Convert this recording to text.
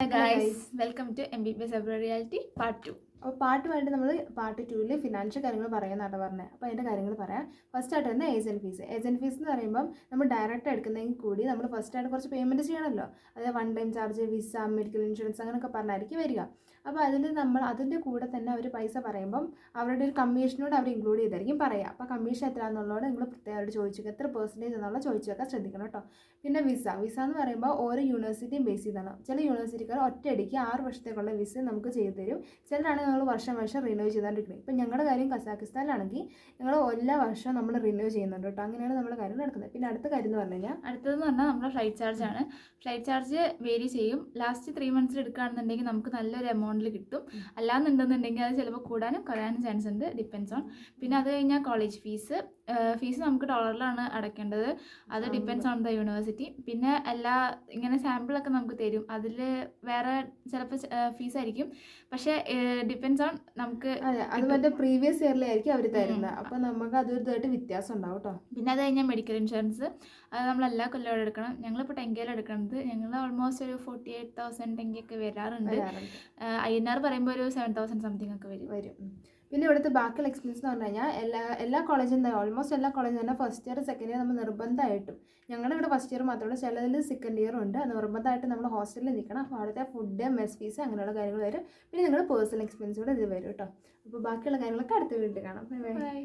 Hi guys, welcome to MBBS Urban Reality Part 2. അപ്പോൾ part നമ്മൾ part 2 financial കാര്യങ്ങൾ പറയാമെന്നാണ് പറഞ്ഞത്. അപ്പോൾ അതിൻ്റെ കാര്യങ്ങൾ പറയാം. ഫസ്റ്റ് ആയിട്ട് തന്നെ ഏജൻറ്റ് ഫീസ് എന്ന് പറയുമ്പം നമ്മൾ ഡയറക്റ്റ് എടുക്കുന്നതെങ്കിൽ കൂടി നമ്മൾ ഫസ്റ്റ് ആയിട്ട് കുറച്ച് പേയ്മെൻറ്റ് ചെയ്യണമല്ലോ. അതായത് one time charge, visa, medical insurance അങ്ങനെയൊക്കെ പറഞ്ഞായിരിക്കും വരിക. അപ്പോൾ നമ്മൾ അതിൻ്റെ കൂടെ തന്നെ അവർ പൈസ പറയുമ്പം അവരുടെ ഒരു കമ്മീഷനോട് അവർ ഇൻക്ലൂഡ് ചെയ്തായിരിക്കും പറയുക. അപ്പോൾ കമ്മീഷൻ എത്രയാണെന്നുള്ളത് നിങ്ങൾ പ്രത്യേകമായിട്ട് ചോദിച്ചേക്കുക, എത്ര പെർസെൻറ്റേജ് എന്നുള്ള ചോദിച്ചേക്കാൻ ശ്രദ്ധിക്കണം കേട്ടോ. പിന്നെ വിസ എന്ന് പറയുമ്പോൾ ഓരോ യൂണിവേഴ്സിറ്റിയും ബേസ് ചെയ്താണ്. ചില യൂണിവേഴ്സിറ്റിക്കാർ ഒറ്റയടിക്ക് 6 വർഷത്തേക്കുള്ള വിസ നമുക്ക് ചെയ്തു തരും. ചിലരാണെങ്കിൽ നമ്മൾ വർഷം റിന്യൂ ചെയ്തുകൊണ്ടിരിക്കുന്നത്. ഇപ്പം ഞങ്ങളുടെ കാര്യം കസാഖിസ്ഥാനിലാണെങ്കിൽ ഞങ്ങൾ എല്ലാ വർഷവും നമ്മൾ റിന്യൂ ചെയ്യുന്നുണ്ട് കേട്ടോ. അങ്ങനെയാണ് നമ്മൾ കാര്യം നടക്കുന്നത്. പിന്നെ അടുത്ത കാര്യം എന്ന് പറഞ്ഞു കഴിഞ്ഞാൽ അടുത്തതെന്ന് പറഞ്ഞാൽ നമ്മുടെ ഫ്ലൈറ്റ് ചാർജാണ്. ഫ്ലൈറ്റ് ചാർജ് വേരി ചെയ്യും. ലാസ്റ്റ് 3 months എടുക്കുകയാണെന്നുണ്ടെങ്കിൽ നമുക്ക് നല്ലൊരു എമൗണ്ടിൽ കിട്ടും. അല്ലാന്നുണ്ടെന്നുണ്ടെങ്കിൽ അത് ചിലപ്പോൾ കൂടാനും കുറയാനും ചാൻസ് ഉണ്ട്, ഡിപ്പെൻസ് ഓൺ. പിന്നെ അത് കഴിഞ്ഞാൽ കോളേജ് ഫീസ് നമുക്ക് ഡോളറിലാണ് അടയ്ക്കേണ്ടത്. അത് ഡിപ്പെൻസ് ഓൺ ദ യൂണിവേഴ്സിറ്റി. പിന്നെ ഇങ്ങനെ സാമ്പിളൊക്കെ നമുക്ക് തരും. അതിൽ വേറെ ചിലപ്പോൾ ഫീസായിരിക്കും, പക്ഷേ ഡിപ്പെൻസ് ഓൺ നമുക്ക്. അത് മറ്റേ പ്രീവിയസ് ഇയറിലായിരിക്കും അവർ തരുന്നത്. അപ്പോൾ നമുക്ക് അതൊരുതായിട്ട് വ്യത്യാസം ഉണ്ടാവും കേട്ടോ. പിന്നെ അത് കഴിഞ്ഞാൽ മെഡിക്കൽ ഇൻഷുറൻസ്, അത് നമ്മൾ എല്ലാ കൊല്ലവും എടുക്കണം. ഞങ്ങളിപ്പോൾ 10K എടുക്കുന്നത്. ഞങ്ങൾ ഓൾമോസ്റ്റ് ഒരു 48,000 10K വരാറുണ്ട്. INR പറയുമ്പോൾ ഒരു 7,000 സംതിങ് ഒക്കെ വരും. പിന്നെ ഇവിടുത്തെ ബാക്കിയുള്ള എക്സ്പെൻസ് എന്ന് പറഞ്ഞു കഴിഞ്ഞാൽ എല്ലാ കോളേജും ഓൾമോസ്റ്റ് എല്ലാ കോളേജും തന്നെ ഫസ്റ്റ് ഇയർ സെക്കൻഡ് ഇയർ നമ്മൾ നിർബന്ധമായിട്ടും, ഞങ്ങളുടെ ഇവിടെ ഫസ്റ്റ് ഇയർ മാത്രമല്ല, ചിലതിൽ സെക്കൻഡ് ഇയറും ഉണ്ട്. നിർബന്ധമായിട്ട് നമ്മൾ ഹോസ്റ്റലിൽ നിൽക്കണം. അപ്പോൾ അവിടുത്തെ ഫുഡ്, മെസ് ഫീസ് അങ്ങനെയുള്ള കാര്യങ്ങൾ വരും. പിന്നെ നിങ്ങളുടെ പേഴ്സണൽ എക്സ്പെൻസ് കൂടെ ഇത് വരും കേട്ടോ. അപ്പോൾ ബാക്കിയുള്ള കാര്യങ്ങളൊക്കെ അടുത്ത വീട്ടിൽ കാണാം. ബൈ.